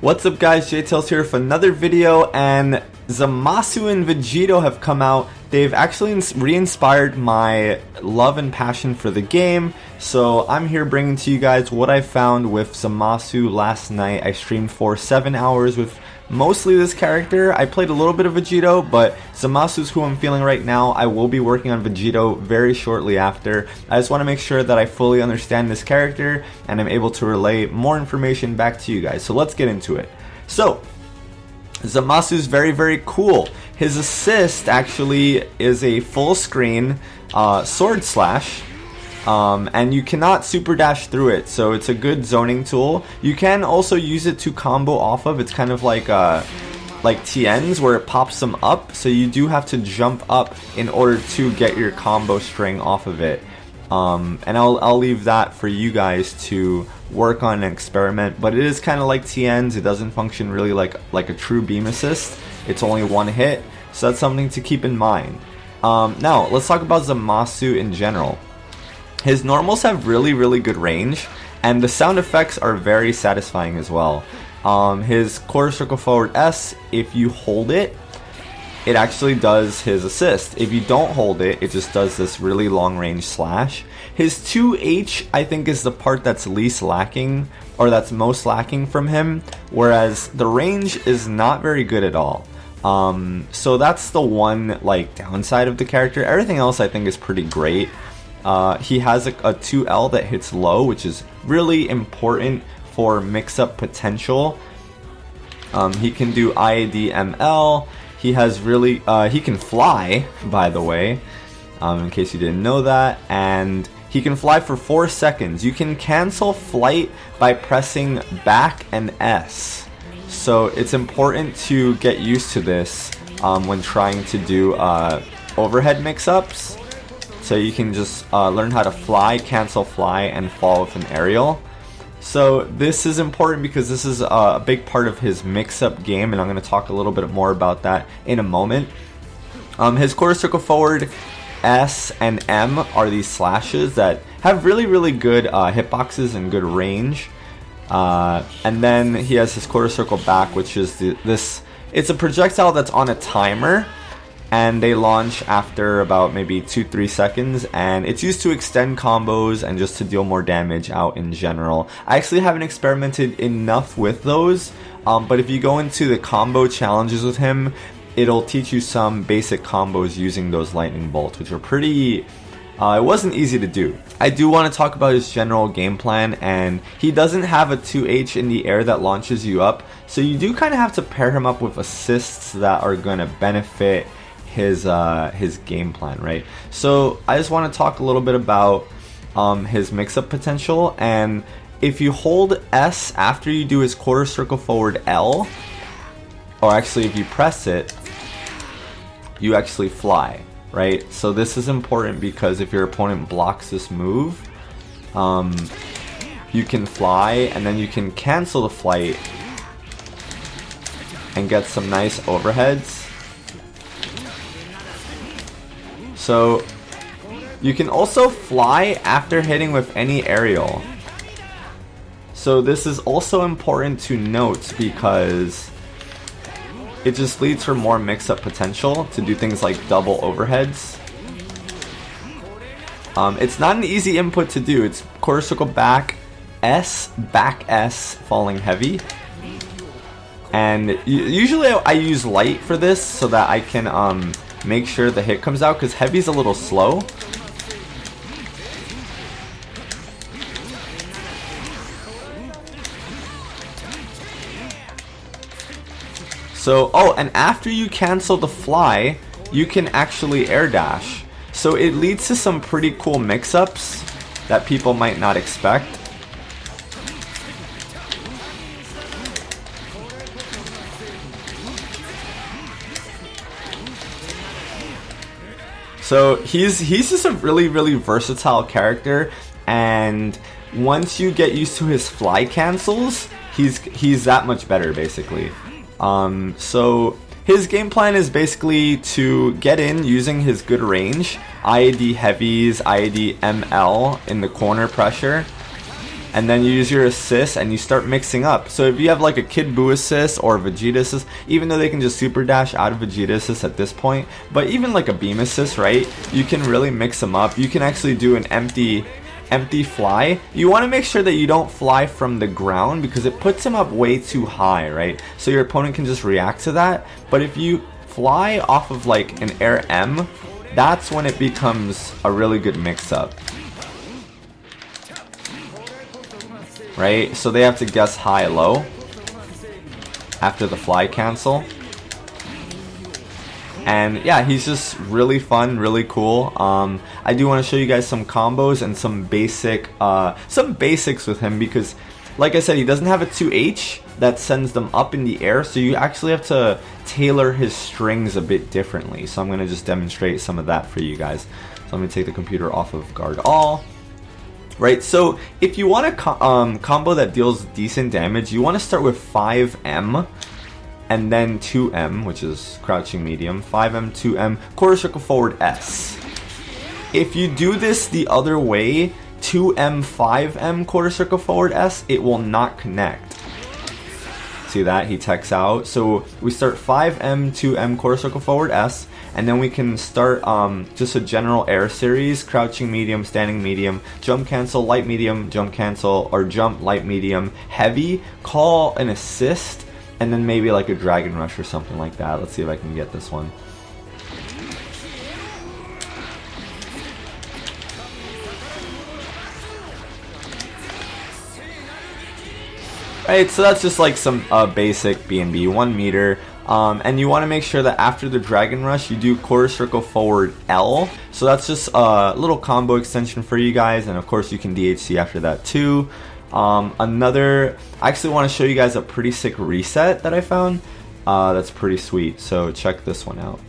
What's up guys, JTails here for another video, and Zamasu and Vegito have come out. They've actually re-inspired my love and passion for the game, so I'm here bringing to you guys what I found with Zamasu last night. I streamed for 7 hours with mostly this character. I played a little bit of Vegito, but Zamasu's who I'm feeling right now. I will be working on Vegito very shortly after. I just want to make sure that I fully understand this character and I'm able to relay more information back to you guys. So let's get into it. So Zamasu's very cool. His assist actually is a full screen sword slash. And you cannot super dash through it, so it's a good zoning tool. You can also use it to combo off of. It's kind of like TNs where it pops them up, so you do have to jump up in order to get your combo string off of it. And I'll leave that for you guys to work on and experiment, but it is kind of like TNs. It doesn't function really like a true beam assist. It's only one hit, so that's something to keep in mind. Now let's talk about Zamasu in general. His normals have really good range, and the sound effects are very satisfying as well. His quarter circle forward S, if you hold it, it actually does his assist. If you don't hold it, it just does this really long range slash. His 2H, I think, is the part that's least lacking, or that's most lacking from him, whereas the range is not very good at all. So that's the one downside of the character. Everything else I think is pretty great. He has a 2L that hits low, which is really important for mix-up potential. He can do IAD ML. He has really, he can fly, by the way, in case you didn't know that, and he can fly for 4 seconds. You can cancel flight by pressing back and S. So it's important to get used to this when trying to do overhead mix-ups. So you can just learn how to fly, cancel fly, and fall with an aerial. So this is important because this is a big part of his mix-up game, and I'm going to talk a little bit more about that in a moment. His quarter circle forward S and M are these slashes that have really good hitboxes and good range. And then he has his quarter circle back, which is it's a projectile that's on a timer. And they launch after about maybe 2-3 seconds, and it's used to extend combos and just to deal more damage out in general. I actually haven't experimented enough with those, but if you go into the combo challenges with him, it'll teach you some basic combos using those lightning bolts, which are pretty... it wasn't easy to do. I do want to talk about his general game plan, and he doesn't have a 2H in the air that launches you up, so you do kind of have to pair him up with assists that are going to benefit his game plan, right? So I just want to talk a little bit about his mix-up potential. And if you hold S after you do his quarter circle forward L, or actually if you press it, you actually fly, right? So this is important because if your opponent blocks this move, you can fly, and then you can cancel the flight and get some nice overheads. So you can also fly after hitting with any aerial. So this is also important to note because it just leads for more mix-up potential to do things like double overheads. It's not an easy input to do. It's quarter circle back S, falling heavy. And usually I use light for this so that I can make sure the hit comes out, because heavy's a little slow. So, and after you cancel the fly, you can actually air dash. So it leads to some pretty cool mix-ups that people might not expect. So he's just a really versatile character, and once you get used to his fly cancels, he's that much better basically. So his game plan is basically to get in using his good range, IAD heavies, IAD ML in the corner pressure, and then you use your assist and you start mixing up. So if you have like a Kid Buu assist or a Vegeta assist, even though they can just super dash out of Vegeta assist at this point, but even like a beam assist, right, you can really mix them up. You can actually do an empty fly. You want to make sure that you don't fly from the ground because it puts him up way too high, right? So your opponent can just react to that. But if you fly off of like an air M, that's when it becomes a really good mix-up. Right? So they have to guess high-low after the fly cancel. And yeah, he's just really fun, really cool. I do want to show you guys some combos and some basics with him because, like I said, he doesn't have a 2H that sends them up in the air, so you actually have to tailor his strings a bit differently. So I'm going to just demonstrate some of that for you guys. So I'm going to take the computer off of guard all. Right, so if you want a combo that deals decent damage, you want to start with 5M and then 2M, which is crouching medium, 5M, 2M, quarter circle forward S. If you do this the other way, 2M, 5M, quarter circle forward S, it will not connect. See that? He techs out. So we start 5M, 2M, quarter circle forward S, and then we can start just a general air series, crouching medium, standing medium, jump cancel, light medium, jump cancel, or jump, light medium, heavy, call an assist, and then maybe like a Dragon Rush or something like that. Let's see if I can get this one. Right, so that's just like some basic BNB, 1 meter. And you want to make sure that after the Dragon Rush, you do quarter circle forward L. So that's just a little combo extension for you guys. And of course, you can DHC after that too. I actually want to show you guys a pretty sick reset that I found. That's pretty sweet. So check this one out.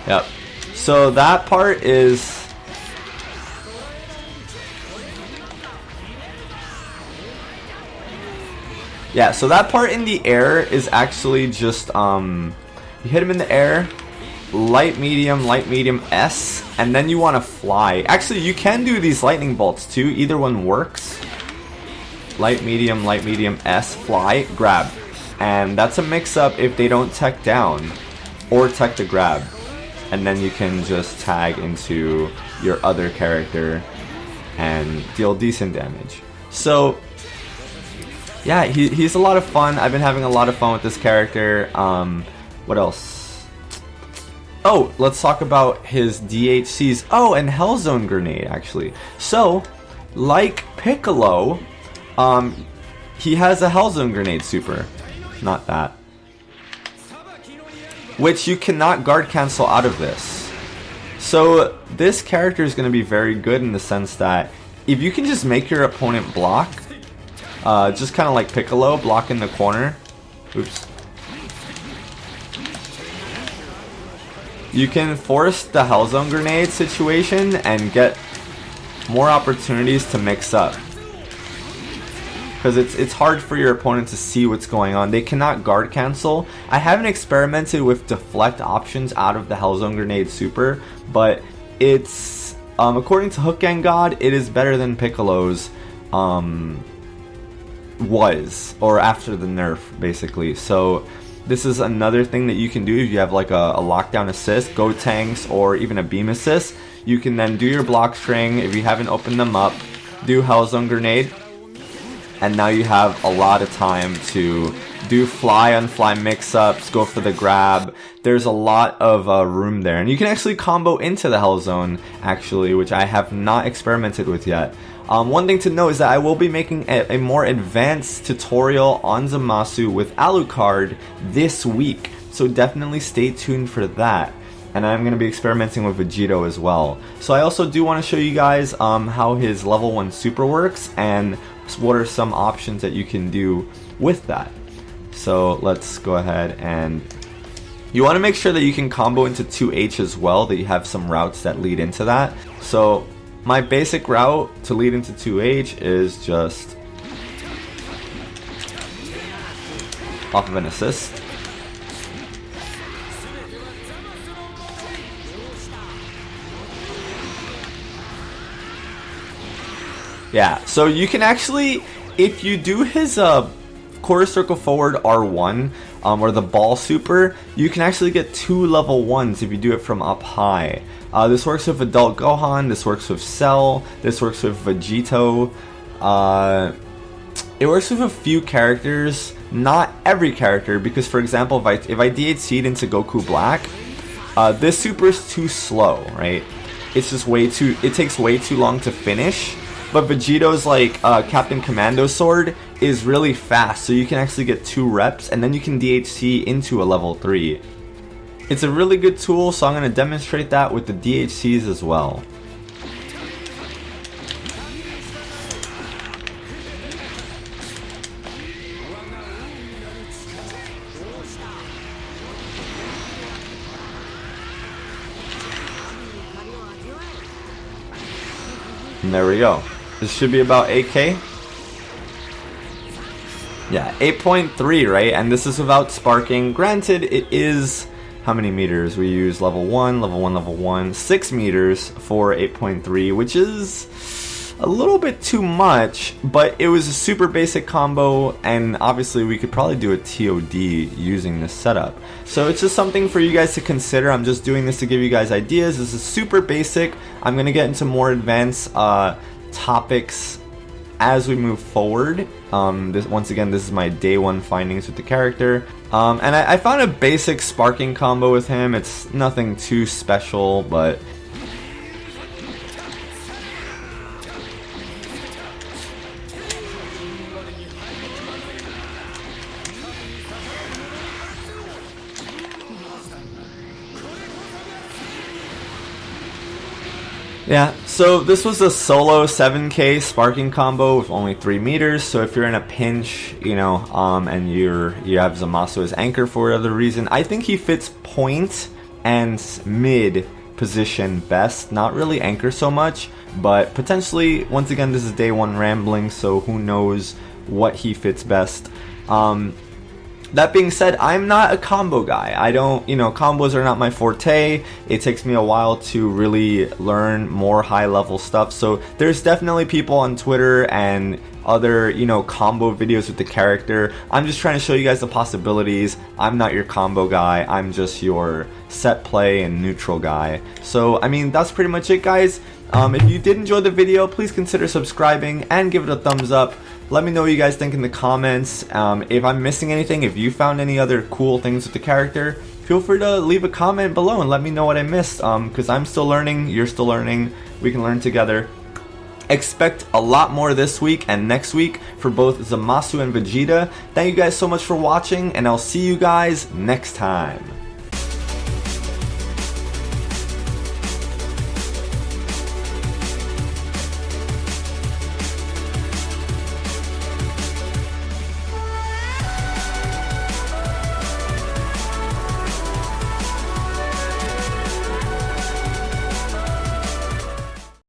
Yep. So that part is... yeah, so that part in the air is actually just, you hit him in the air, light, medium, S, and then you want to fly. Actually, you can do these lightning bolts too. Either one works. Light, medium, S, fly, grab. And that's a mix-up if they don't tech down or tech the grab. And then you can just tag into your other character and deal decent damage. So yeah, he's a lot of fun. I've been having a lot of fun with this character. What else? Oh, let's talk about his DHCs. Oh, and Hell Zone Grenade, actually. So, like Piccolo, he has a Hell Zone Grenade super. Not that. Which you cannot guard cancel out of this. So, this character is going to be very good in the sense that if you can just make your opponent block, just kind of like Piccolo, block in the corner. Oops. You can force the Hell Zone Grenade situation and get more opportunities to mix up. Because it's hard for your opponent to see what's going on. They cannot guard cancel. I haven't experimented with deflect options out of the Hell Zone Grenade super, but it's, according to Hook Gang God, it is better than Piccolo's was, or after the nerf, basically. So this is another thing that you can do if you have like a lockdown assist, go tanks, or even a beam assist. You can then do your block string if you haven't opened them up, do Hell Zone Grenade, and now you have a lot of time to do fly on fly mix-ups, go for the grab. There's a lot of room there, and you can actually combo into the Hell Zone, actually, which I have not experimented with yet. One thing to know is that I will be making a more advanced tutorial on Zamasu with Alucard this week, so definitely stay tuned for that. And I'm going to be experimenting with Vegito as well. So I also do want to show you guys how his level 1 super works and what are some options that you can do with that. So let's go ahead, and you want to make sure that you can combo into 2H as well, that you have some routes that lead into that. So my basic route to lead into 2H is just off of an assist. Yeah, so you can actually, if you do his quarter circle forward R1, or the ball super, you can actually get 2 level 1s if you do it from up high. This works with Adult Gohan, this works with Cell, this works with Vegito. It works with a few characters, not every character, because for example, if I DHC'd into Goku Black, this super is too slow, right? It's just it takes way too long to finish. But Vegito's like Captain Commando sword is really fast, so you can actually get 2 reps and then you can DHC into a level 3. It's a really good tool, so I'm going to demonstrate that with the DHCs as well. And there we go. This should be about 8K. Yeah, 8.3, right? And this is without sparking. Granted, it is... How many meters? We use level 1, level 1, level 1. 6 meters for 8.3, which is a little bit too much, but it was a super basic combo, and obviously we could probably do a TOD using this setup. So it's just something for you guys to consider. I'm just doing this to give you guys ideas. This is super basic. I'm going to get into more advanced topics as we move forward. Once again, this is my day 1 findings with the character. And I found a basic sparking combo with him. It's nothing too special, but... Yeah, so this was a solo 7K sparking combo with only 3 meters, so if you're in a pinch, you know, and you have Zamasu as anchor for whatever reason, I think he fits point and mid position best, not really anchor so much, but potentially, once again, this is day 1 rambling, so who knows what he fits best. That being said, I'm not a combo guy. I don't, you know, combos are not my forte. It takes me a while to really learn more high level stuff. So there's definitely people on Twitter and other, you know, combo videos with the character. I'm just trying to show you guys the possibilities. I'm not your combo guy. I'm just your set play and neutral guy. So, I mean, that's pretty much it, guys. If you did enjoy the video, please consider subscribing and give it a thumbs up. Let me know what you guys think in the comments. If I'm missing anything, if you found any other cool things with the character, feel free to leave a comment below and let me know what I missed, because I'm still learning, you're still learning, we can learn together. Expect a lot more this week and next week for both Zamasu and Vegeta. Thank you guys so much for watching, and I'll see you guys next time.